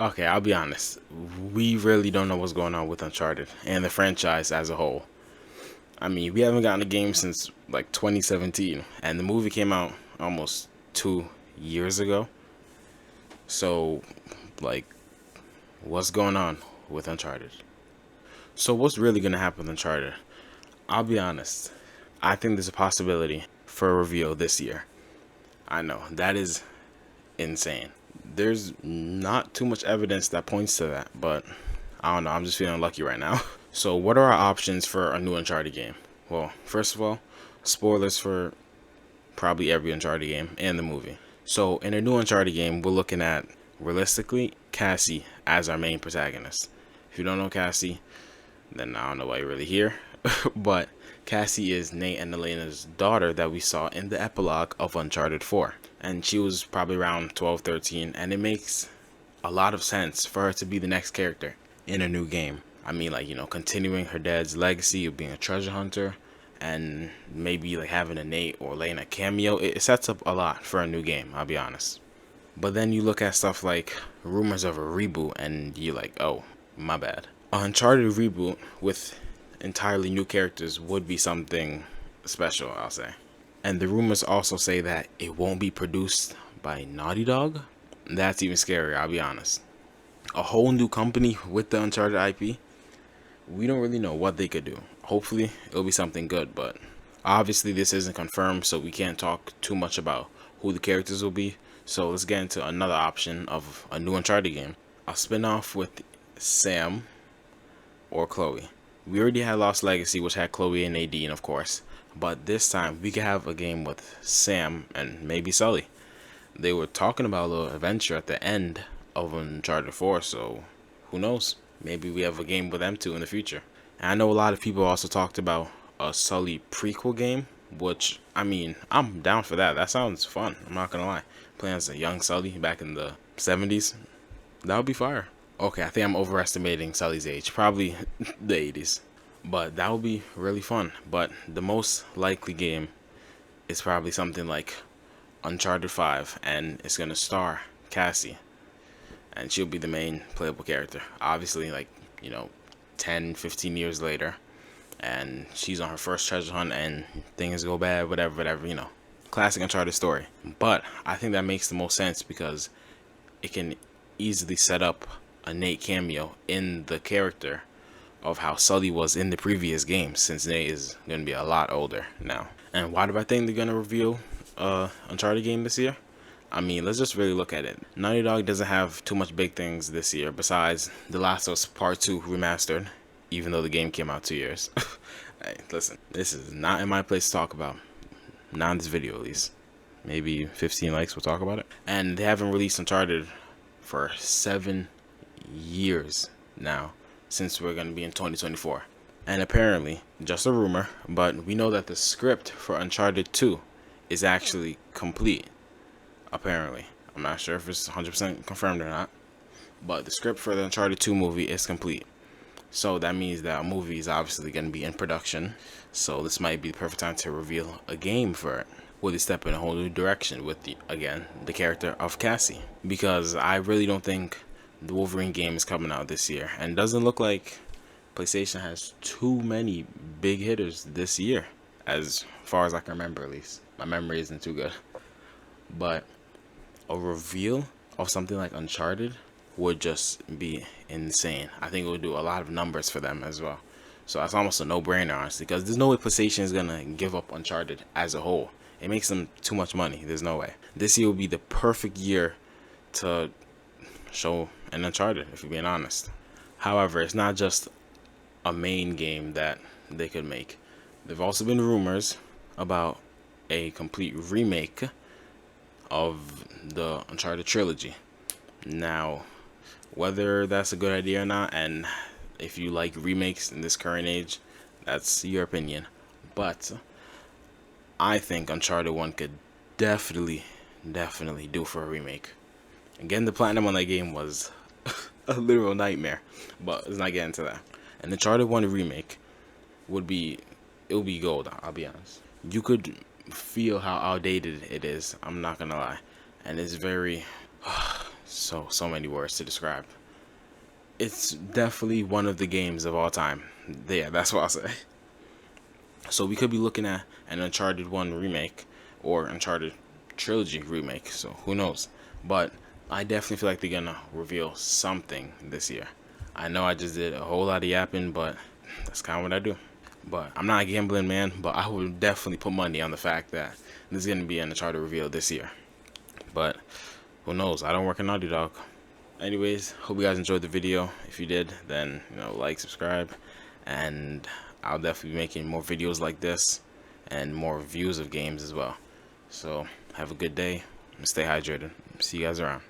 Okay, I'll be honest. We really don't know what's going on with Uncharted and the franchise as a whole. I mean, we haven't gotten a game since like 2017, and the movie came out almost 2 years ago. So, like, what's going on with Uncharted? So, what's really gonna happen with Uncharted? I'll be honest. I think there's a possibility for a reveal this year. I know that is insane. There's not too much evidence that points to that, but I don't know. I'm just feeling lucky right now. So, what are our options for a new Uncharted game? Well, first of all, spoilers for probably every Uncharted game and the movie. So, in a new Uncharted game, we're looking at realistically Cassie as our main protagonist. If you don't know Cassie, then I don't know why you're really here. But Cassie is Nate and Elena's daughter that we saw in the epilogue of Uncharted 4. And she was probably around 12, 13, and it makes a lot of sense for her to be the next character in a new game. I mean, like, continuing her dad's legacy of being a treasure hunter and maybe like having a Nate or Lena cameo. It sets up a lot for a new game, I'll be honest. But then you look at stuff like rumors of a reboot and you're like, oh, my bad. A Uncharted reboot with entirely new characters would be something special, I'll say. And the rumors also say that it won't be produced by Naughty Dog. That's even scarier, I'll be honest. A whole new company with the Uncharted IP. We don't really know what they could do. Hopefully, it'll be something good, but obviously this isn't confirmed, so we can't talk too much about who the characters will be. So let's get into another option of a new Uncharted game. A spin-off with Sam or Chloe. We already had Lost Legacy, which had Chloe and Nadine, of course. But this time, we could have a game with Sam and maybe Sully. They were talking about a little adventure at the end of Uncharted 4, so who knows? Maybe we have a game with them too in the future. And I know a lot of people also talked about a Sully prequel game, which, I mean, I'm down for that. That sounds fun, I'm not gonna lie. Playing as a young Sully back in the 70s, that would be fire. Okay, I think I'm overestimating Sully's age, probably the 80s. But that would be really fun. But the most likely game is probably something like Uncharted 5, and it's gonna star Cassie, and she'll be the main playable character. Obviously, like, 10, 15 years later, and she's on her first treasure hunt, and things go bad, whatever. Classic Uncharted story. But I think that makes the most sense because it can easily set up a Nate cameo in the character of how Sully was in the previous game, since Nate is going to be a lot older now. And why do I think they're going to reveal Uncharted game this year? I mean, let's just really look at it. Naughty Dog doesn't have too much big things this year besides The Last of Us Part 2 remastered, even though the game came out 2 years. Hey, listen, this is not in my place to talk about. Not in this video, at least. Maybe 15 likes, we'll talk about it. And they haven't released Uncharted for 7 years now, since we're going to be in 2024. And apparently, just a rumor, but we know that the script for Uncharted 2 is actually complete. Apparently. I'm not sure if it's 100% confirmed or not, but the script for the Uncharted 2 movie is complete. So that means that a movie is obviously going to be in production. So this might be the perfect time to reveal a game for it. Will they step in a whole new direction with, the character of Cassie? Because I really don't think the Wolverine game is coming out this year. And it doesn't look like PlayStation has too many big hitters this year, as far as I can remember at least. My memory isn't too good. But a reveal of something like Uncharted would just be insane. I think it would do a lot of numbers for them as well. So that's almost a no-brainer, honestly, because there's no way PlayStation is going to give up Uncharted as a whole. It makes them too much money. There's no way. This year would be the perfect year to show an Uncharted, if you're being honest. However, it's not just a main game that they could make. There've also been rumors about a complete remake of the Uncharted trilogy. Now, whether that's a good idea or not, and if you like remakes in this current age, that's your opinion. But I think Uncharted 1 could definitely do for a remake. Again, the platinum on that game was a literal nightmare, but let's not get into that. An Uncharted 1 remake would be gold, I'll be honest. You could feel how outdated it is, I'm not gonna lie. And it's very So many words to describe. It's definitely one of the games of all time. Yeah, that's what I'll say. So we could be looking at an Uncharted 1 remake or Uncharted trilogy remake. So who knows? But I definitely feel like they're gonna reveal something this year. I know I just did a whole lot of yapping, but that's kind of what I do. But I'm not a gambling man, but I would definitely put money on the fact that there's gonna be an Uncharted reveal this year. But who knows? I don't work in Naughty Dog. Anyways, hope you guys enjoyed the video. If you did, then like, subscribe, and I'll definitely be making more videos like this and more reviews of games as well. So have a good day and stay hydrated. See you guys around.